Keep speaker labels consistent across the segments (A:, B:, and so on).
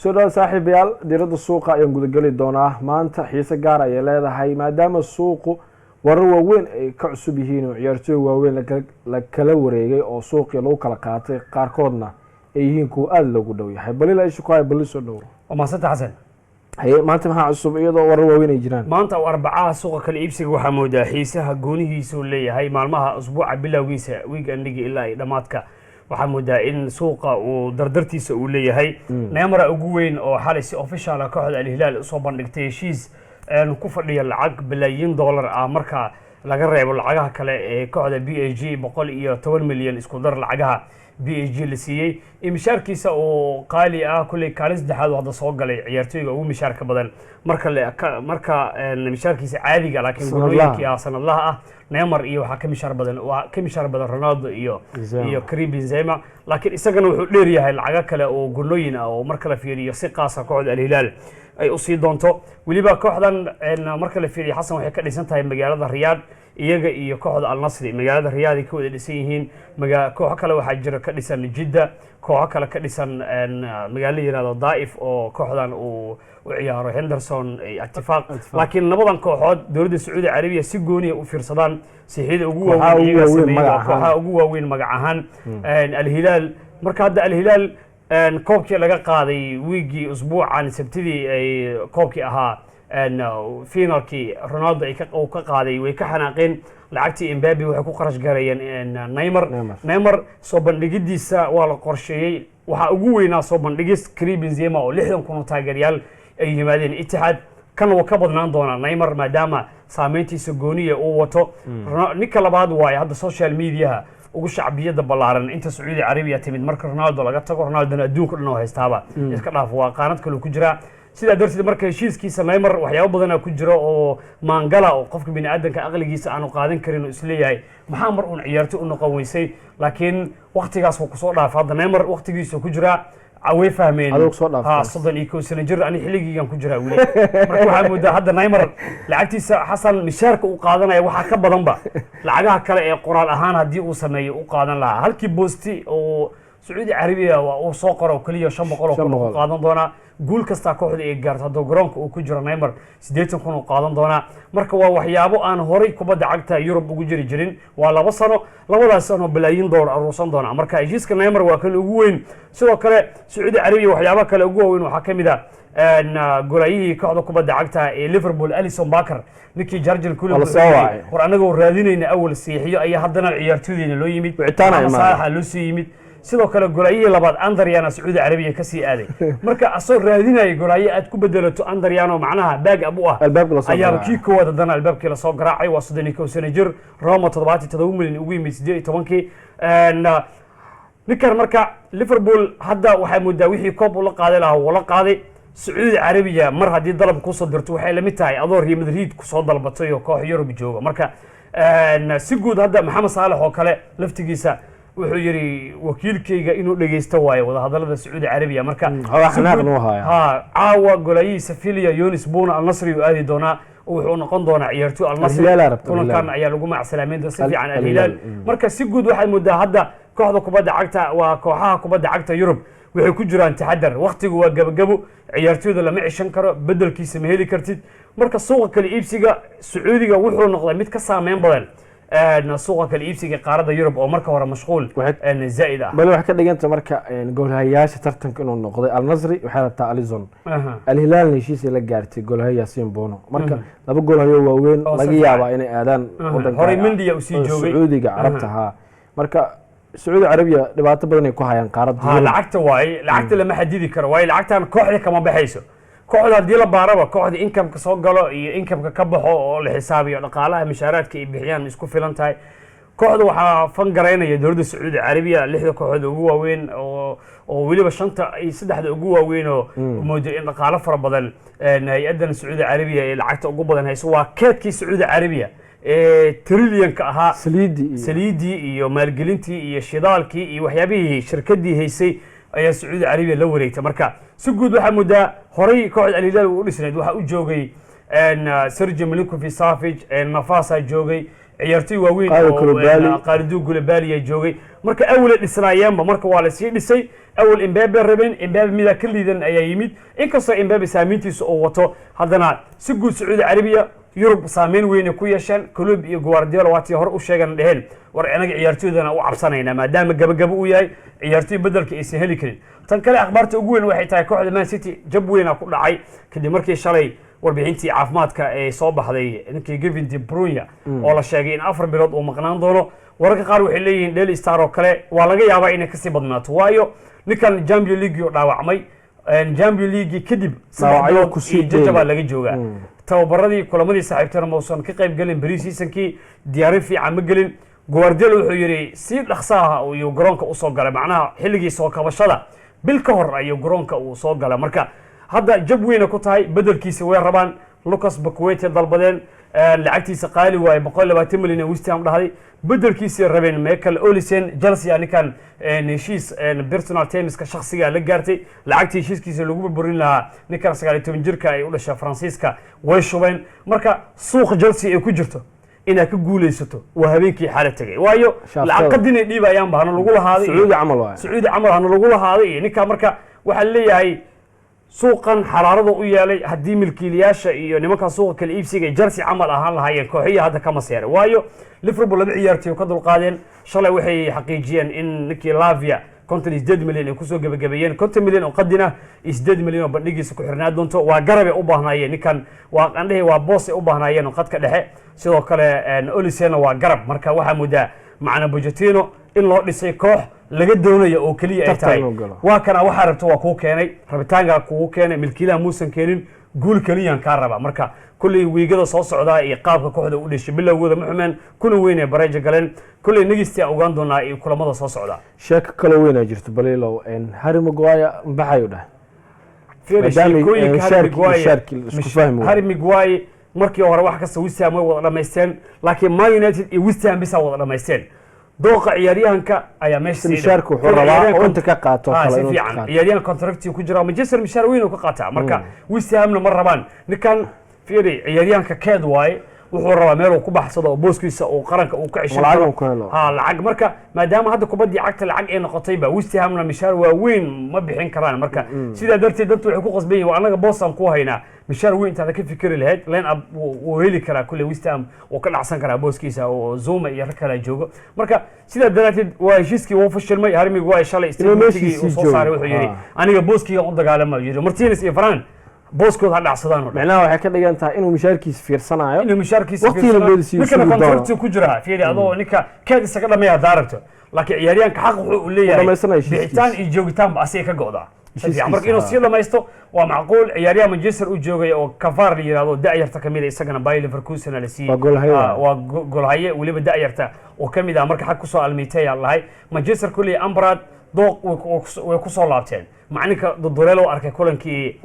A: سؤال صاحب يال ديرد السوق ayaan guda gali doonaa maanta xiise gaar ah ay leedahay maadaama suuqu warar waaweyn ay ka cusub yihiin oo ciyaartooy waaweyn la kala wareegay oo suuqii lagu kala qaatay qaarkoodna ay yihiin kuwa aad loogu dhow yahay balila ay shaqo ay baliso dhow
B: وما ست حسن
A: maanta maxaa cusub iyadoo warar waaweyn ay jiraan
B: maanta oo arbacaha suuqa kala iibsiga waxaa moodaa xiisaha goonihiisu leeyahay maalmaha usbuuca bilowgiisa weekendigi ilaa ay dhamaadka waxaa moodaa in suuqa uu dardartiisa uu leeyahay Neymar ugu weyn oo xalay si official ah kooxda Al Hilal soo bandhigtay heshiis ku fadhiya lacag bilyan dollar ah marka laga reebo lacagaha kale ee kooxda PSG 110 milyan isku dar lacagaha PSG la siiyay imishaarkiisa oo qaali ah kulli kaalis dhaxad wada soo galay ciyaartooyga ugu mishaarka badan marka mishaarkiisa caadiga laakiin gurooyinkii sanadlaha ah Neymar iyo waxa ka mishaar badan Ronaldo iyo Karim Benzema laakiin isagana wuxuu dheer yahay lacaga kale oo gurooyin ah oo marka la fiiriyo si qaas ah kooxda Al Hilal ay u sii doonto waliba kooxdan marka la fiiriyo Xasan waxay ka dhisan tahay magaalada Riyadh iyaga iyo kooxda Al Nassr magaalada Riyadh ay ka wada dhisan yihiin kooxo kale waxa jira ka dhisan Jeddah kooxo kale ka dhisan magaalada yiraahdo Daif oo kooxdan uu ciyaaro Henderson Ittifaq laakiin labadan kooxood dawladda Sacuudi Carabiya si gooni ah u fiirsadaan sixida ugu waaweyn magac ahaan Al Hilal marka hadda Al Hilal koobkii laga qaaday wiigi usbuucan sabtidii ay koobkii ahaa finalkii Ronaldo ay ka qaaday way ka xanaaqeen lacagtii Mbappe waxay ku qarash gareeyeen Neymar soo bandhigidiisa waa la qorsheeyay waxa ugu weynaa soo bandhigis Karim Benzema oo 60,000 taageerayaal ay yimaadeen Itihad kan uu ka badnaan doona Neymar maadaama saameyntiisa gooniya uu wato ninka labaad waay hadda social media ugu shacbiyada balaaran inta Sacuudi Carabiya timid marka Ronaldo laga tago Ronaldo adduunka dhan oo haystaaba iska dhaaf waa qaanad kale ku jira sida darteed marka heshiiskiisa Neymar waxyaabo badan ku jira oo maangala oo qofka bini aadanka aqligiisa aanu qaadan karin oo isleeyahay maxaa mar uu ciyaarto u noqon weysay laakiin waqtigaas uu ku soo dhaafay hadda Neymar waqtigiisa ku jira away fahmeen صدن iyo sano jir ani xiligiigan ku jira wili marka waxa moodaa hadda Neymar lacagtiisa Xasan mishaarka uu qaadanaya waxa ka badan ba lacagaha kale ee qoraal ahaan hadii uu sameeyo u qaadan lahaa halkii boosti oo Sacuudi Carabiya uu soo qoro kaliya 500 oo qaadan doona guul kasta kooxda ay gaarto hadda garoonka uu ku jiro Neymar 80 oo qaadan doona marka waa waxyaabo aan horay kubadda cagta Yurub ugu jirin waa 2 sano labadaas sano bilyan dollar aruusan doona marka heshiiska Neymar waa kan ugu weyn sidoo kale Sacuudi Carabiya waxyaabo kale ugu weyn waxa kamid ah golayihii kooxda kubadda cagta ee Liverpool Alisson Becker ninkii Jarjel kulub war anaga raadinayna awal siixiyo ay haddana ciyaartooydeena loo yimid wicitaana loo sii yimid sidoo kale golayihii labaad Andriano Sacuudi Carabiya ka sii aaday marka asoo raadinay golaye aad ku bedelato Andriano macnaha baag abu ah ayaa kii koowaad haddana albaabkii la soo garaacay waa 30 sano jir Roma 77 milyan ugu yimid 18kii ninkan marka Liverpool hadda waxay moodaa wixii koob la qaaday lahaa wala qaaday Sacuudi Carabiya mar hadii dalab ku soo dirto waxay la mid tahay adoo Real Madrid ku soo dalbatay oo koox Yurub jooga marka si guud hadda Mohamed Salah oo kale laftigiisa wuxuu yiri wakiilkayga inuu dhageysto waayo wada hadalada Sacuudi Carabiya marka caawa golayii Sevilla Younes Bouna Al Nassr uu aadi doona wuxuu noqon doona ciyaartooy Al Nassr kulankan ayaa lagu macsalaameynta si fiican Al Hilal marka si guud waxay moodaa hadda kooxda kubadda cagta waa kooxaha kubadda cagta Yurub waxay ku jiraan taxadar waqtigu waa gabagabo ciyaartooyda lama cishan karo bedelkiisa ma heli kartid marka suuqa kala iibsiga Sacuudiga wuxuu noqday mid ka saameyn badan suuqa kala iibsiga qaaradda Yurub oo marka hore mashquul zaid ah
A: bal wax ka dhiganta marka goolhayaasha tartanka inuu noqday Al Nassr waxa la taa Alisson Al Hilal heshiis la gaartay goolhaya Yasin Bono marka laba goolhayo waaweyn laga yaabaa inay aadaan
B: wadanka hore Mendy uu sii joogay
A: Sacuudiga Carabta marka Sacuudi Carabiya dhibaato badan ay ku hayaan qaaradda
B: lacagta lama xadidi karo way lacagtan kooxda kama baxayso kooxda hadii la baaraba kooxda income-ka soo galo iyo income-ka ka baxo oo la xisaabiyo dhaqaalaha mishaaraadka ay bixiyaan isku filan tahay kooxda waxa fan gareynaya dawladda Sacuudi Carabiya 6 kooxood ugu waaweyn oo waliba 5 ay 3 ugu waaweyn oo moodo in dhaqaale fara badan hay'addan Sacuudi Carabiya ee lacagta ugu badan hayso waa keedkii Sacuudi Carabiya trillion-ka ahaa saliidii iyo maalgelintii iyo shidaalkii iyo waxyaabihii shirkadii haysay ayaa Sacuudi Carabiya la wareegtay marka si guud waxa moodaa horay kooxda Al Hilal uu dhisnayd waxa uu joogay Sergio Milinkovic-Savic Nafasa joogay ciyaartoy waaweyn
A: oo
B: qaalidu Koulibaly joogay marka awal dhisnaayeenba marka waa la sii dhisay awal Mbappe rabeen Mbappe mida ka liidan ayaa yimid inkastoo Mbappe saameyntiisa oo wato haddana si guud Sacuudi Carabiya Yurub saameyn weyn ku yeesheen Klopp iyo Guardiola waati hore u sheegan dheheen war anaga ciyaartoydana u cabsanayna maadaama gabagabo uu yahay ciyaartoy bedelka aysan heli karin tan kale akhbaarta ugu weyn waxay tahay kooxda Man City jab weyn ku dhacay kadib markii shalay warbixintii caafimaadka ee soo baxday ninkii Kevin De Bruyne oo la sheegay in 4 bilood uu maqnaan doono wararka qaar waxay leeyihiin Daily Star oo kale waa laga yaabaa inay ka sii badnaato waayo ninkan Champions League oo dhaawacmay Champions League kadib
A: dhaawacyo ku sii
B: jajaba laga joogaa tababaradii kulamadii saaxiibtana mawsan ka qayb galin pre-seasonkii diyaarin fiican ma gelin Guardiola wuxuu yiri si dhaqsaha uu garoonka u soo galay macnaha xilligii soo kabashada bil ka hor ayuu garoonka uu soo galay marka hadda jab weyn ku tahay bedelkiisa way rabaan Lucas Paqueta dalbadeen lacagtiisa qaali waay 120 milyan oo West Ham dhahay bedelkiisa rabeen Michael Olisen Chelsea anikan heshiis personal terms ka shakhsiga la gaartay lacagtii heshiiskiisa lagu burburin lahaa ninkan 19 jirka ay u dhashay Faransiiska way shubeen marka suuq Chelsea ay ku jirto ina ka guuleysato waa habeenkii xaalad tagay waayo lacagdina dhiibayaan baana lagu lahaaday Sacuudi camal hana lagu lahaaday ninka marka waxa leeyahay suuqan xaraarada u yeelay hadii milkiilayaasha iyo nimanka suuqa kala iibsiga Chelsea camal ahaan lahaayeen kooxiya hadda kama seeray waayo Liverpool laba ciyaartoy ka dulqaadeen shalay waxay xaqiijiyeen in ninkii Lavia 58 milyan ay ku soo gabagabeeyeen 50 milyan oo qadina 8 milyan oo bandhigiisa ku xirnaa doonto waa garab ay u baahnaayeen ninkan waa qandhahay waa boos ay u baahnaayeen qadka dhexe sidoo kale Olisen waa garab marka waxa mudaa macna Pochettino in loo dhisay koox laga doonayo oo kaliya ay tahay waa kana waxa rabto waa ku keenay rabitaanka ku keenay milkiilaha muusan keenin guul kaliya ka raba marka kulli wiigada soo socda ee qaabka kooxda u dhashay bilowgooda maxamed kuna weyn ee bareejo galeen kulli nagistii ogaan doonaa ee kulamada soo socda
A: sheeko kale weyn ay jirto baleelow Harry Maguire baxayo dhahay
B: Harry Maguire markii hore wax kasta West Ham way wada dhameysteen laakiin Man United iyo West Ham bisa wada dhameysteen dooqa ciyaaryahanka ayaa meesha
A: mishaarku wuxuu rabaa oo inta ka qaato
B: kala inuu ciyaaryahan contract ku jira Manchester mishaar weyn oo ka qaata marka West Ham ma rabaan ninkan fiiri ciyaaryahanka keed waay wuxuu rabaa meel uu ku baxsado oo booskiisa oo qaranka uu ka cisho lacag marka maadaama hadda kubadii cagta lacag ay noqotay ba West Ham mishaar waa weyn ma bixin karaan marka sida darteed dadku waxay ku qasban yihiin anaga boosan ku haynaa mishaar weyn inta ka fikiri lahayd line up oo heli kara kulli West Ham oo ka dhacsan kara booskiisa oo Zuma iyo kala joogo marka sida darteed waa heshiiskii uu fashilmay Harry Maguire shalay isticmaalkii uu soo saaray wuxuu yiri aniga booskiga u dagaalamayo yiri Martinez iyo Varane booskood ha dhacsadaan
A: macnaha waxay ka dhigan tahay inuu mishaarkiisa fiirsanayo
B: inuu mishaarkiisa fiirsanayo ninka contract ku jira fiiri adoo ninka keed isaga dhameeya daaragto laakiin ciyaaryahanka xaq wuxuu u leeyahay bixitaan iyo joogitaan ba asii ka go'da marka inuu sii dhamaysto waa macquul ciyaaryahan Manchester uu joogay oo Cavani yiraahdo da'yarta kamid ah isagana Bayer Leverkusen la siiyay waa golhaye waliba da'yarta oo kamid ah marka xaq ku soo almiitay Allah Manchester kulli Ambrad dooq way ku soo laabteen macninka Dorelo arkay kulankii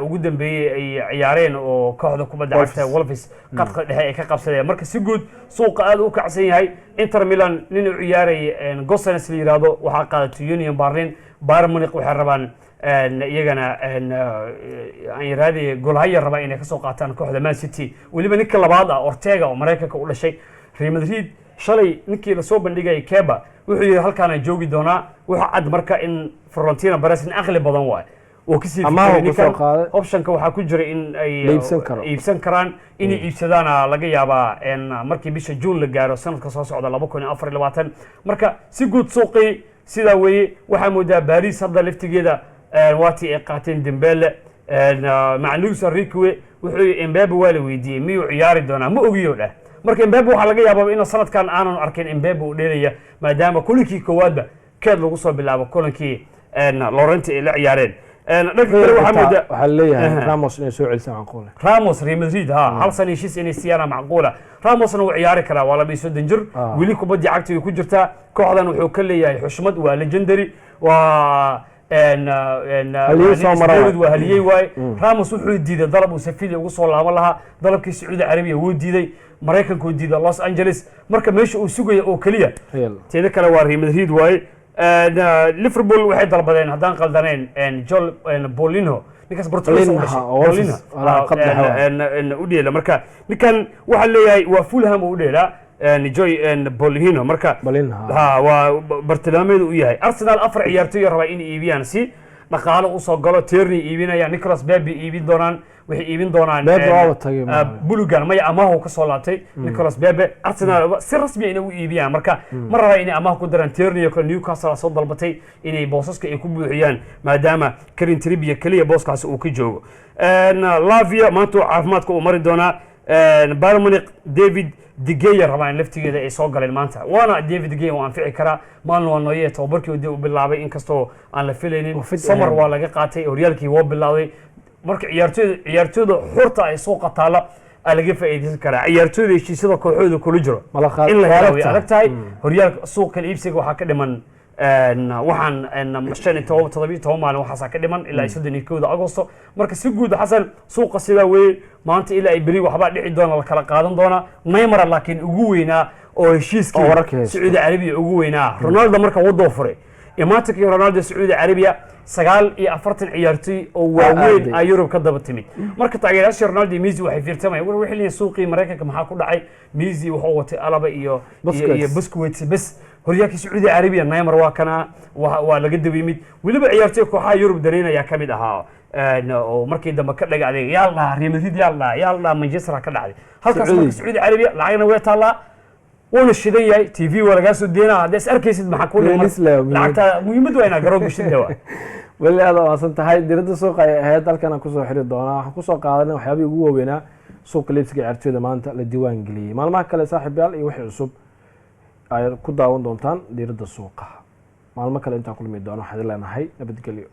B: ugu dambeeyay ay ciyaareen oo kooxda kubadda cagta Wolves qadka dhexe ay ka qabsadeen marka si guud suuqa aad u kacsan yahay Inter Milan nin u ciyaaray Gosens la yiraahdo waxa qaadatay Union Berlin Bayern Munich waxay rabaan iyagana aan yiraahday golhaye rabaa inay ka soo qaataan kooxda Man City waliba ninka labaad ah Ortega oo Mareykanka u dhashay Real Madrid shalay ninkii la soo bandhigay Keba wuxuu yiri halkaan ay joogi doonaa waxa cad marka in Florentino Perez aqli badan waay oo ka sii fikiray optionka waxa ku jira in ay iibsan karaan in iibsadaan laga yaabaa in markii bisha June la gaaro sanadka soo socda 2024 marka si guud suuqii sida weeye waxa moodaa Paris hadda laftigeeda waati ay qaateen Dembele Luis Enrique wuxuu Mbappe wali weydiiyay miyuu ciyaari doonaa ma ogiyo dhah marka Mbappe waxa laga yaabaa in sanadkan aanan arkin Mbappe uu dheelaya maadaama kulankii koowaadba keed lagu soo bilaabo kulankii Laurent ay la ciyaareen
A: waxa leeyahay Ramos inay soo celiso macquul
B: Ramos Real Madrid hal sano heshiis inay siiyaan macquula Ramosna uu ciyaari karaa waa 20 jir wili kubadii cagta ku jirta kooxdan wuxuu ka leeyahay xushmad waa legendary waa haliyey waay Ramos wuxuu diiday dalab uu Sevilla ugu soo laaban lahaa dalabkii Sacuudi Carabiya wuu diiday Mareykanku diiday Los Angeles marka meesha uu sugayo oo kaliya teeda kale waa Real Madrid waay Liverpool waxay dalbadeen hadaan qaldaneen Joel Paulinho ninkaas Portugal u dheela marka ninkan waxa leeyahay waa Fulham u dheela joy Paulinho marka waa bartilmaameedu u yahay Arsenal afar ciyaartoy raba in iibiyaan si dhaqaale u soo galo Tierney iibinaya Nicolas Pepe iibin doonaan waxay iibin doonaan Bulugan maya amaah ka soo laabtay Nicolas Pepe Arsenal si rasmi ah inuu iibiyaan marka mar raba in amaah ku daraan Tierney iyo Newcastle soo dalbatay inay boosaska ay ku buuxiyaan maadaama Kieran Trippier kaliya booskaas uu ka joogo Lavia maanta caafimaadka uu mari doonaa Bayern Munich David De Gea rabaan laftigeeda ay soo galeen maanta waana David De Gea oo anfici kara maalin waa nooyee tababarkii uu bilaabay in kastoo aan la filaynin summer waa laga qaatay horyaalkii waa bilaabay marka ciyaartooyda xurta ay soo qataala laga faa'iideysan karaa ciyaartooyda heshiisyada kooxooda kula jiro in la helo way adag tahay horyaalka suuqa iibsiga waxaa ka dhiman waxaan 17 maalin waxaas ka dhiman ilaa 31 Agoosto marka si guud xasan suuqa sida weey maanta ilaa ay bari waxba dhici doona la kala qaadan doona Neymar laakiin ugu weynaa oo heshiiskii Saudi Arabia ugu weynaa Ronaldo marka waddo furay imaankii Ronaldo Saudi Arabia 49 ciyaartoy oo waaweyn ay Yurub ka daba timid marka taageerayaasha Ronaldo Messi waxay fiirtamayeen war wixii suuqii Mareykanka maxaa ku dhacay Messi wuxuu watay alaba iyo Busquets bas horyaalka Saudi Arabia Neymar waa kana waa laga daba yimid waliba ciyaartoy kooxaha Yurub dareynaya kamid ahaa oo markii dambe ka dhagacday yalla Real Madrid yalla Manchester ka dhacday halkaas marka Saudi Arabia lacagna way taalaa wana shidan yahay TV waa laga soo deena haddii arkaysid maxaa ku dhacay lacagta muhiimadu waa ina garoonka shidan
A: wali aad waasan tahay diradda suuqa ay ahayd halkan ku soo xiri doona waxaan ku soo qaadanay waxyaabihii ugu waaweynaa suuqa liibsiga ciyaartooyda maanta la diiwaan geliyay maalmaha kale saaxiibayaal iyo wixii cusub ay ku daawan doontaan diradda suuqa maalmo kale inta kulmi doona waxaan leenahay nabadgelyo